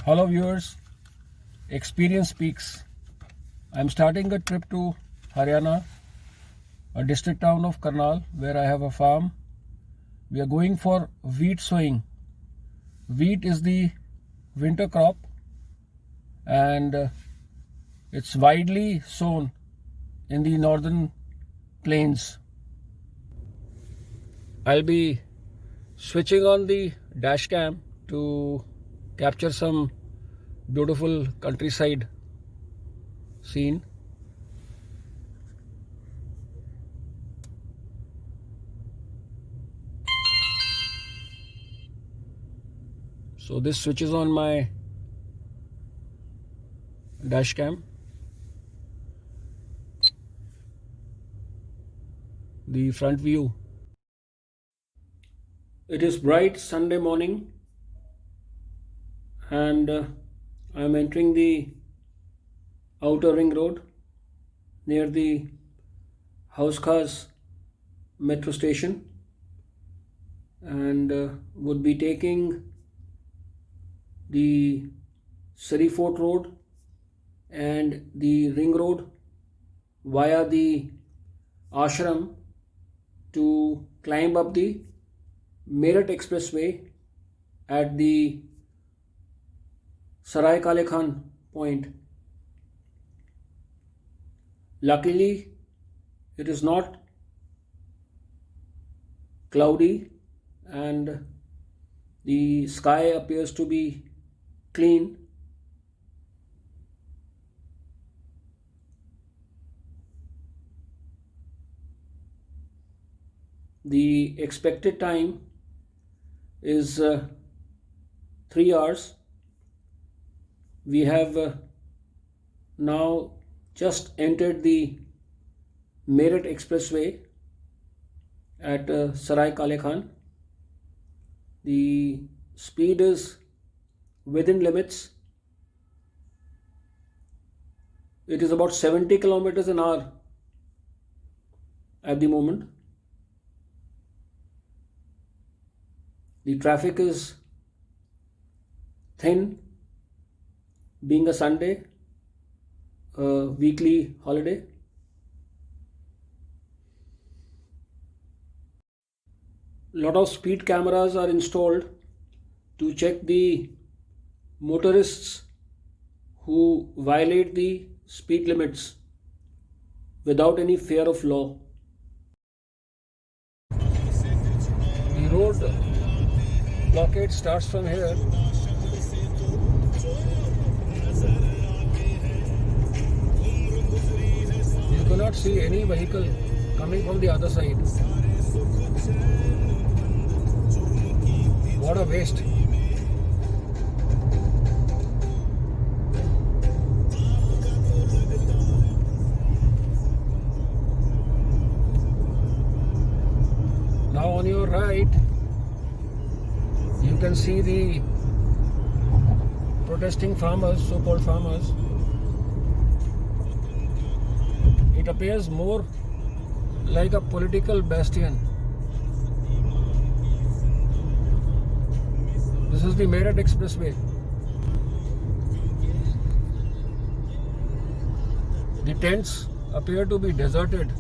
Hello viewers, Experience Speaks. I'm starting a trip to Haryana, a district town of Karnal, where I have a farm. We are going for wheat sowing. Wheat is the winter crop and it's widely sown in the northern plains. I'll be switching on the dash cam to capture some beautiful countryside scene. So this switches on my dash cam. The front view. It is bright Sunday morning and I am entering the outer ring road near the Hauskas metro station and would be taking the Surrey Fort Road and the ring road via the ashram to climb up the Meerut Expressway at the Sarai Kale Khan point. Luckily, it is not cloudy and the sky appears to be clean. The expected time is 3 hours. We have now just entered the Meerut Expressway at Sarai Kale Khan. The speed is within limits. It is about 70 kilometers an hour at the moment. The traffic is thin, being a Sunday, a weekly holiday. Lot of speed cameras are installed to check the motorists who violate the speed limits without any fear of law. The road blockade starts from here. You cannot see any vehicle coming from the other side. What a waste. Now on your right, you can see the protesting farmers, so-called farmers. It appears more like a political bastion. This is the Meerut Expressway. The tents appear to be deserted.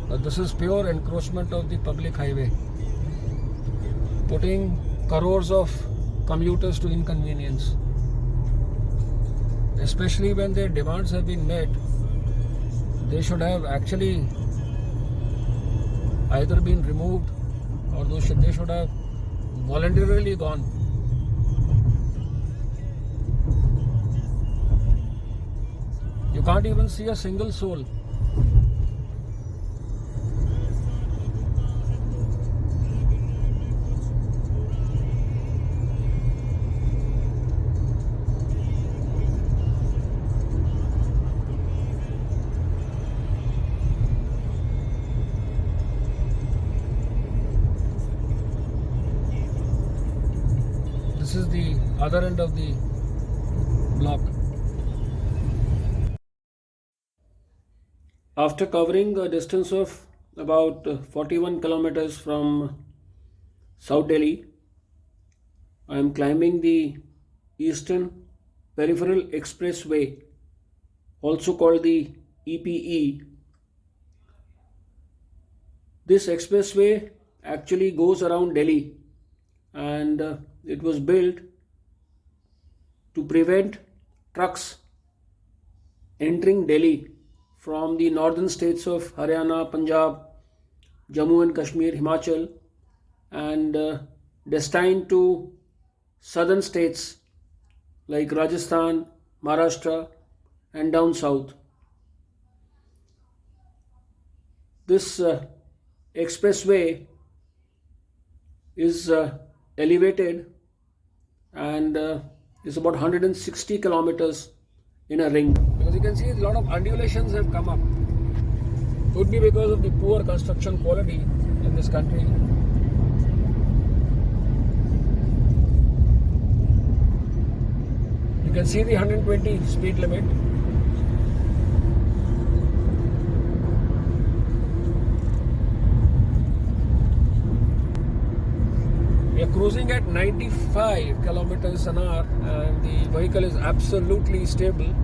But this is pure encroachment of the public highway, putting crores of commuters to inconvenience, especially when their demands have been met. They should have actually either been removed or they should have voluntarily gone. You can't even see a single soul. This is the other end of the block. After covering a distance of about 41 kilometers from South Delhi, I am climbing the Eastern Peripheral Expressway, also called the EPE. This expressway actually goes around Delhi, and it was built to prevent trucks entering Delhi from the northern states of Haryana, Punjab, Jammu and Kashmir, Himachal, and destined to southern states like Rajasthan, Maharashtra, and down south. This expressway is elevated and is about 160 kilometers in a ring. Because you can see a lot of undulations have come up. Could be because of the poor construction quality in this country. You can see the 120 speed limit. We are cruising at 95 kilometers an hour and the vehicle is absolutely stable.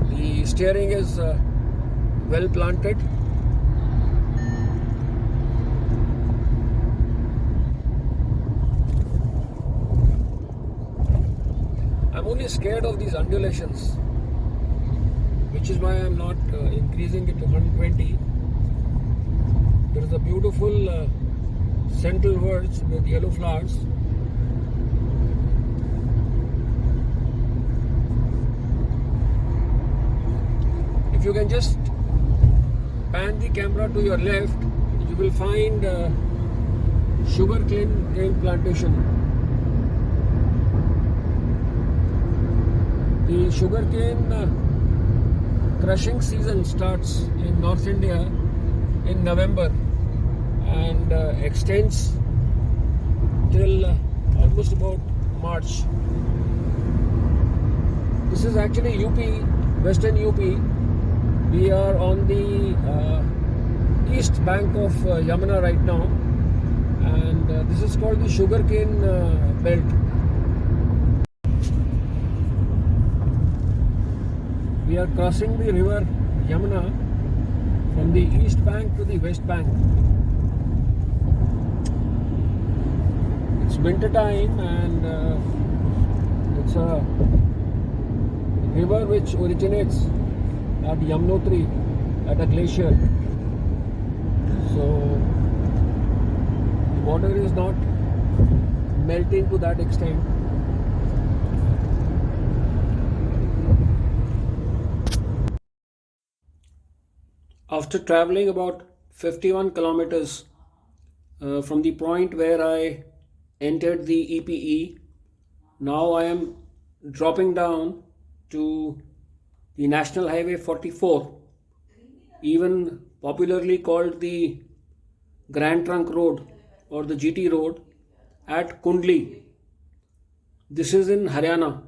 The steering is well planted. I'm only scared of these undulations, which is why I'm not increasing it to 120. There is a beautiful central verge with yellow flowers. If you can just pan the camera to your left, you will find sugarcane plantation. The sugarcane crushing season starts in North India in November and extends till almost about March. This is actually UP, Western UP. We are on the east bank of Yamuna right now, and this is called the sugarcane belt. We are crossing the river Yamuna from the east bank to the west bank. It's winter time and it's a river which originates at Yamunotri at a glacier. So the water is not melting to that extent. After traveling about 51 kilometers from the point where I entered the EPE, now I am dropping down to the National Highway 44, even popularly called the Grand Trunk Road or the GT Road at Kundli. This is in Haryana.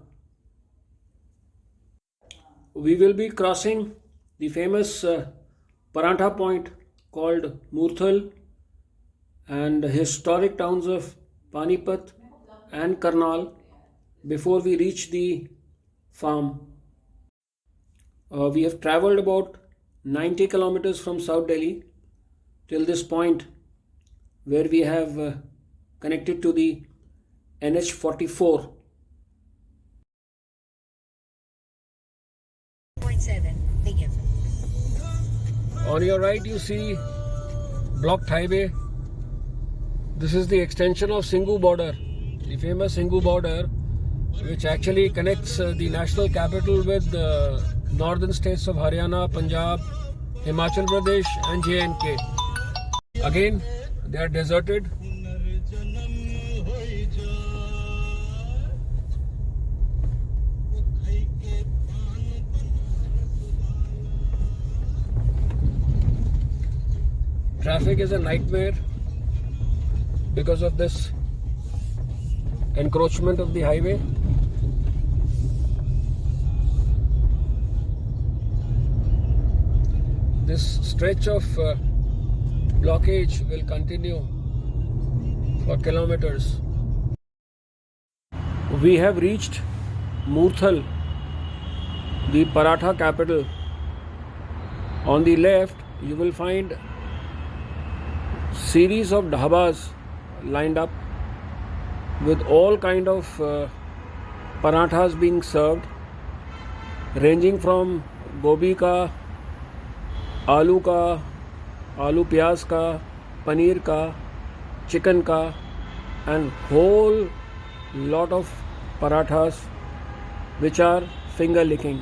We will be crossing the famous Parantha point called Murthal and historic towns of Panipat and Karnal before we reach the farm. We have travelled about 90 kilometers from South Delhi till this point where we have connected to the NH44. 0.7, begin. On your right you see blocked highway. This is the extension of Singhu border, the famous Singhu border, which actually connects the national capital with the northern states of Haryana, Punjab, Himachal Pradesh and J&K. Again, they are deserted. Traffic is a nightmare because of this encroachment of the highway. This stretch of blockage will continue for kilometers. We have reached Murthal, the Paratha capital. On the left, you will find series of dhabas lined up with all kind of parathas being served, ranging from gobi ka, आलू प्याज का, पनीर का, chicken ka, and whole lot of parathas which are finger licking.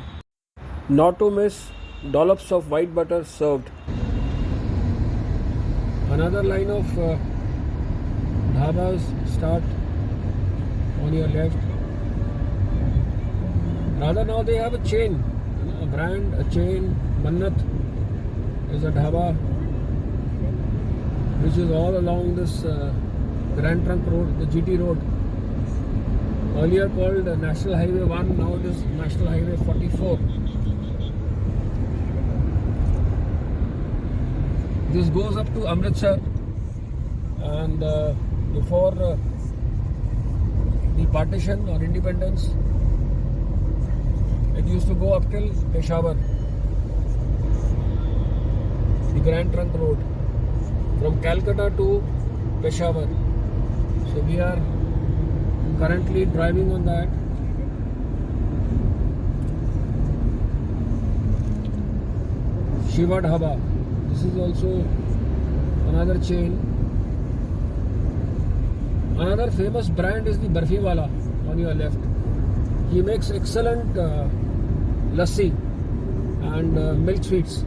Not to miss dollops of white butter served. Another line of dhabas start on your left. Rather, now they have a chain, a brand, a chain. Mannat is a dhaba which is all along this Grand Trunk Road, the GT Road. Earlier called National Highway 1, now it is National Highway 44. This goes up to Amritsar, and before the partition or independence, it used to go up till Peshawar, the Grand Trunk Road, from Calcutta to Peshawar. So we are currently driving on that. Shiva Dhaba. This is also another chain. Another famous brand is the Barfi Wala on your left. He makes excellent lassi and milk sweets.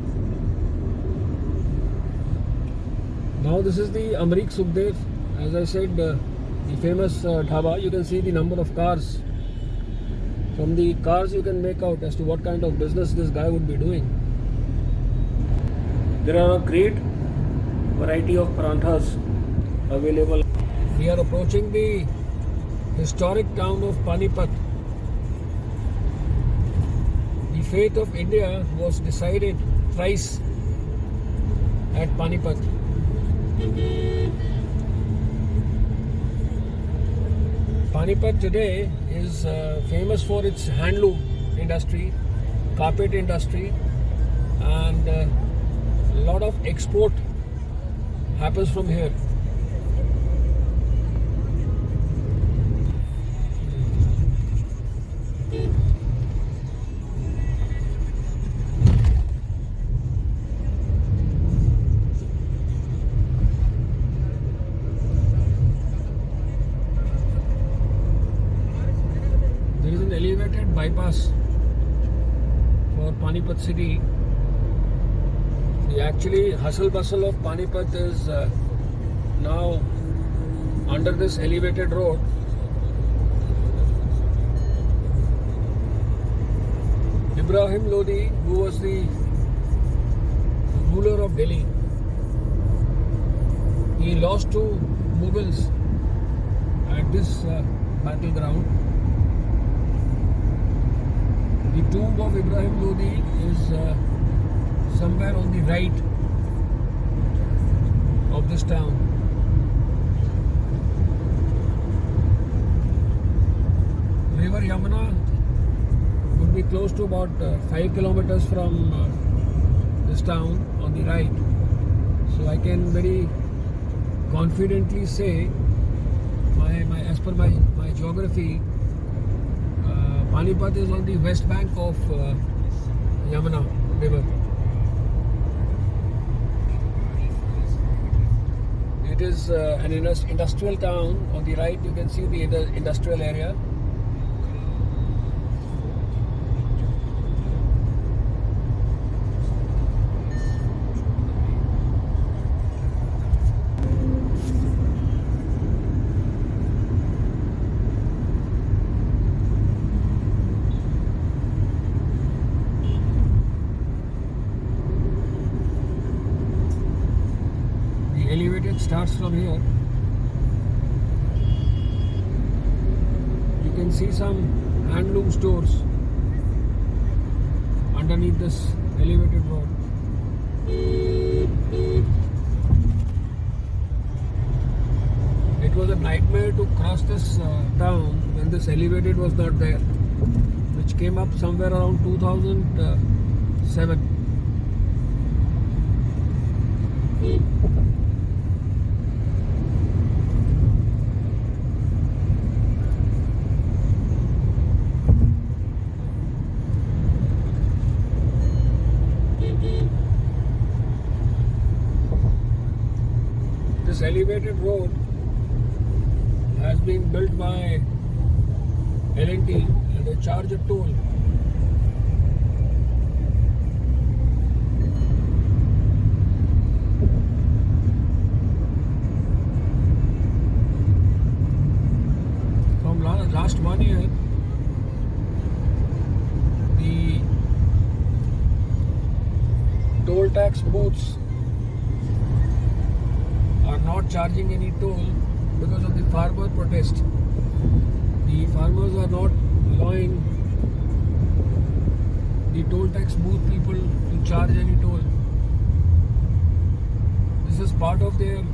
Now this is the Amrik Sukhdev. As I said, the famous dhaba. You can see the number of cars. From the cars you can make out as to what kind of business this guy would be doing. There are a great variety of paranthas available. We are approaching the historic town of Panipat. The fate of India was decided thrice at Panipat. Panipat today is famous for its handloom industry, carpet industry, and a lot of export happens from here. There is an elevated bypass for Panipat city. The actually hustle bustle of Panipat is now under this elevated road. Ibrahim Lodi, who was the ruler of Delhi, he lost to Mughals at this battleground. The tomb of Ibrahim Lodi is somewhere on the right of this town. River Yamuna would be close to about 5 kilometers from this town on the right. So I can very confidently say, as per my geography, Panipat is on the west bank of Yamuna river. It is an industrial town. On the right you can see the industrial area. Elevated starts from here. You can see some handloom stores underneath this elevated road. It was a nightmare to cross this town when this elevated was not there, which came up somewhere around 2007. This elevated road has been built by L&T and they charge a toll. From last 1 year, the toll tax booths are not charging any toll because of the farmer protest. The farmers are not allowing the toll tax booth people to charge any toll. This is part of their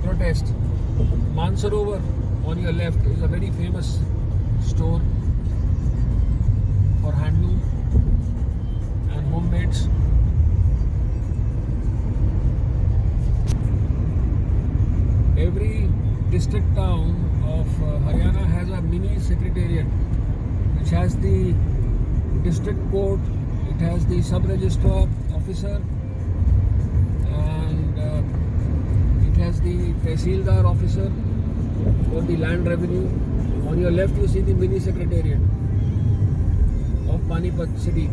protest. Mansarovar on your left is a very famous store for handloom and homemades. Every district town of Haryana has a mini secretariat which has the district court, it has the sub-registrar officer, and it has the tehsildar officer for the land revenue. On your left you see the mini secretariat of Panipat city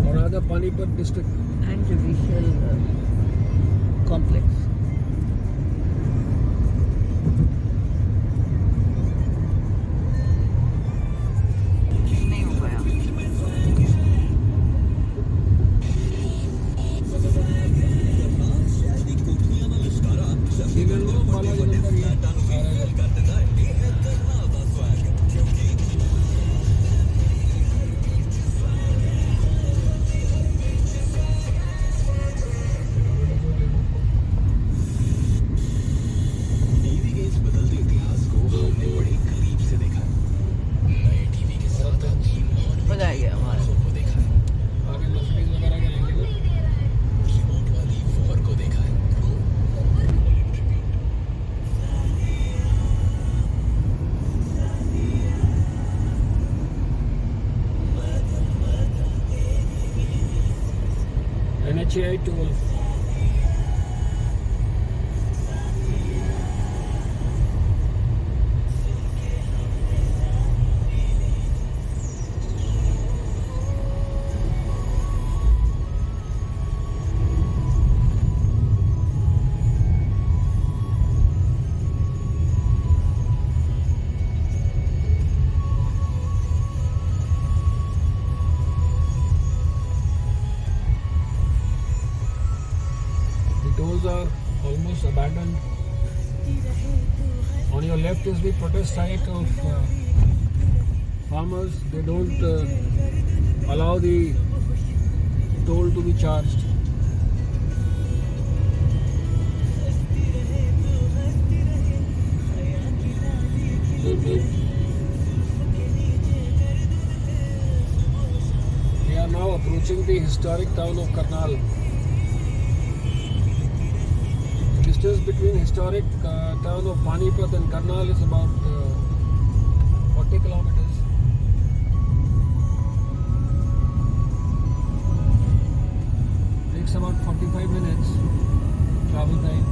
or rather Panipat district and judicial complex. NHAI toll. Tolls are almost abandoned. On your left is the protest site of farmers. They don't allow the toll to be charged. We are now approaching the historic town of Karnal. Distance between historic town of Panipat and Karnal is about 40 kilometers. Takes about 45 minutes travel time.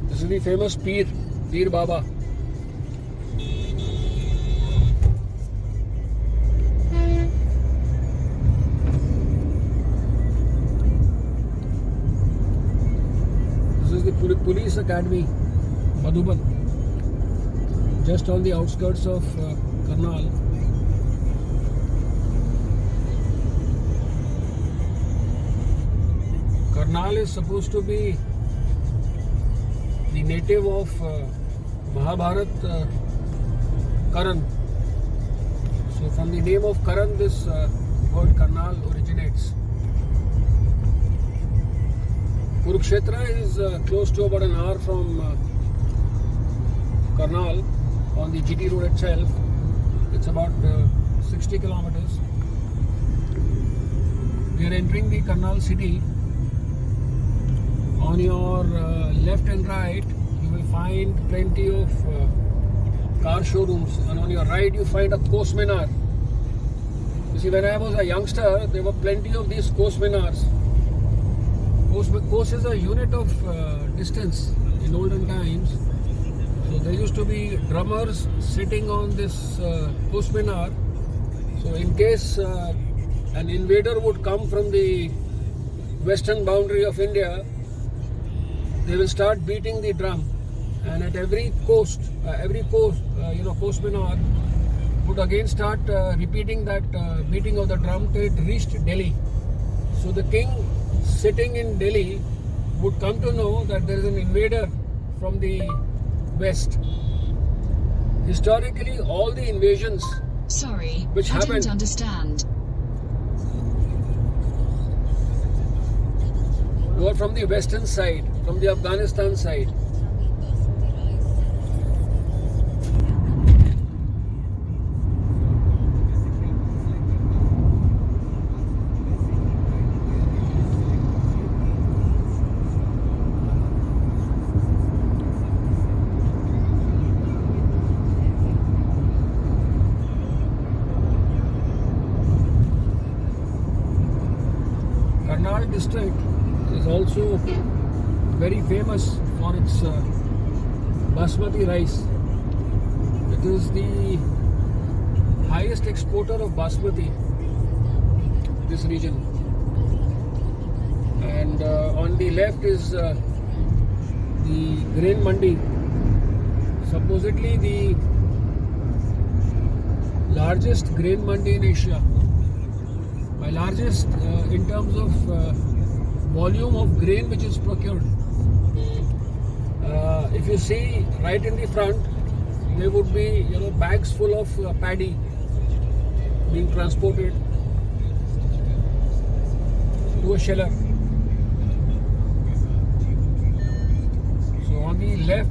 This is the famous Peer Baba. Police Academy, Madhuban, just on the outskirts of Karnal. Karnal is supposed to be the native of Mahabharat Karan. So from the name of Karan, this word Karnal originates. Kurukshetra is close to about an hour from Karnal on the GT road itself. It's about 60 kilometers. We are entering the Karnal city. On your left and right, you will find plenty of car showrooms, and on your right you find a Kos Minar. You see, when I was a youngster, there were plenty of these Kos Minars. Kos is a unit of distance in olden times. So there used to be drummers sitting on this Kos Minar. So in case an invader would come from the western boundary of India, they will start beating the drum, and at every Kos Minar would again start repeating that beating of the drum till it reached Delhi. So the king sitting in Delhi would come to know that there is an invader from the west. Historically, all the invasions which I happened don't understand. were from the western side, from the Afghanistan side. Karnal district is also very famous for its basmati rice. It is the highest exporter of basmati, this region. And on the left is the grain mandi, supposedly the largest grain mandi in Asia. By largest in terms of volume of grain which is procured. If you see right in the front, there would be bags full of paddy being transported to a sheller. So on the left,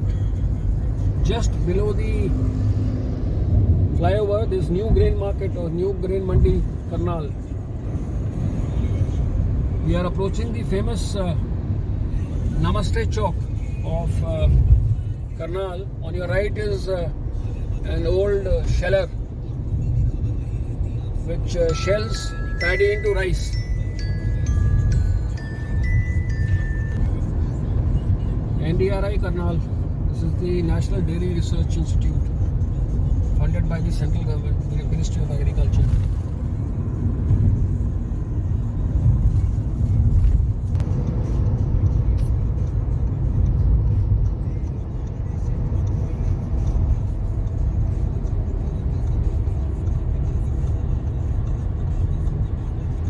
just below the flyover, this new grain market or new grain mandi, Karnal. We are approaching the famous Namaste Chowk of Karnal. On your right is an old sheller which shells paddy into rice. NDRI Karnal. This is the National Dairy Research Institute, funded by the central government, the Ministry of Agriculture.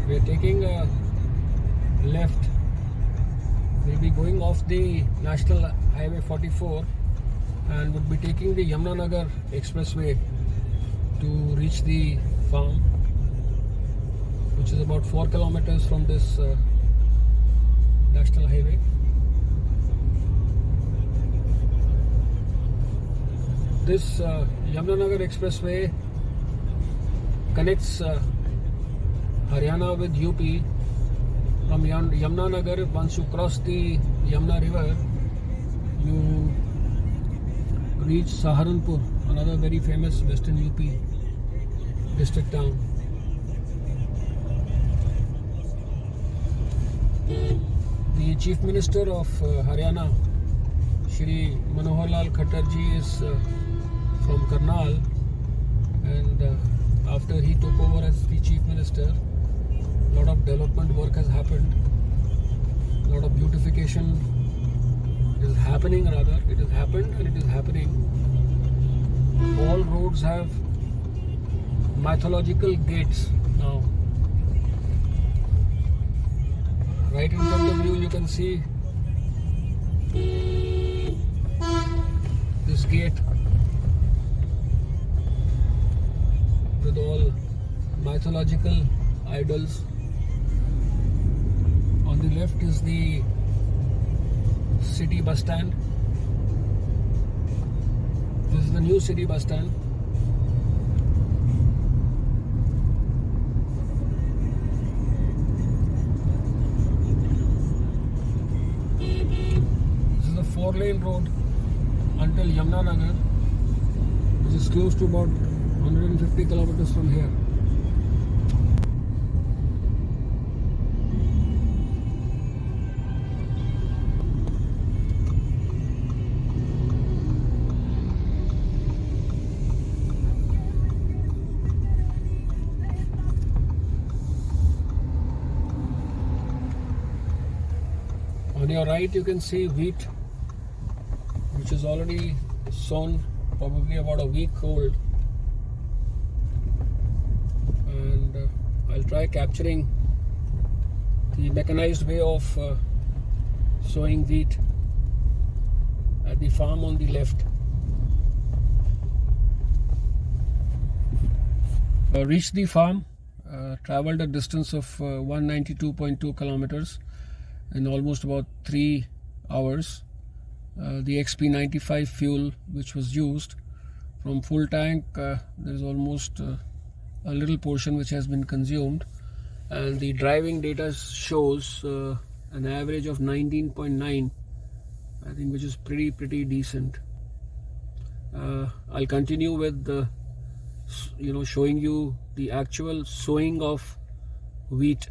We are taking a left. We'll be going off the National Highway 44 and would be taking the Yamunanagar Expressway to reach the farm, which is about 4 kilometers from this National Highway. This Yamunanagar Expressway connects Haryana with UP. From Yamunanagar, once you cross the Yamuna river, you reach Saharanpur, another very famous western UP district town. The Chief Minister of Haryana, Shri Manohar Lal Khattar ji, is from Karnal, and after he took over as the Chief Minister, a lot of development work has happened. A lot of beautification is happening, rather. It has happened and it is happening. All roads have mythological gates now. Right in front of you, you can see this gate. with all mythological idols. On the left is the city bus stand. This is the new city bus stand. This is a 4-lane road until Yamunanagar, which is close to about 150 kilometers from here. On your right you can see wheat, which is already sown, probably about a week old, and I'll try capturing the mechanized way of sowing wheat at the farm on the left. Reached the farm, traveled a distance of 192.2 kilometers in almost about 3 hours. The XP95 fuel which was used, from full tank there is almost a little portion which has been consumed, and the driving data shows an average of 19.9, I think, which is pretty decent. I'll continue with showing you the actual sowing of wheat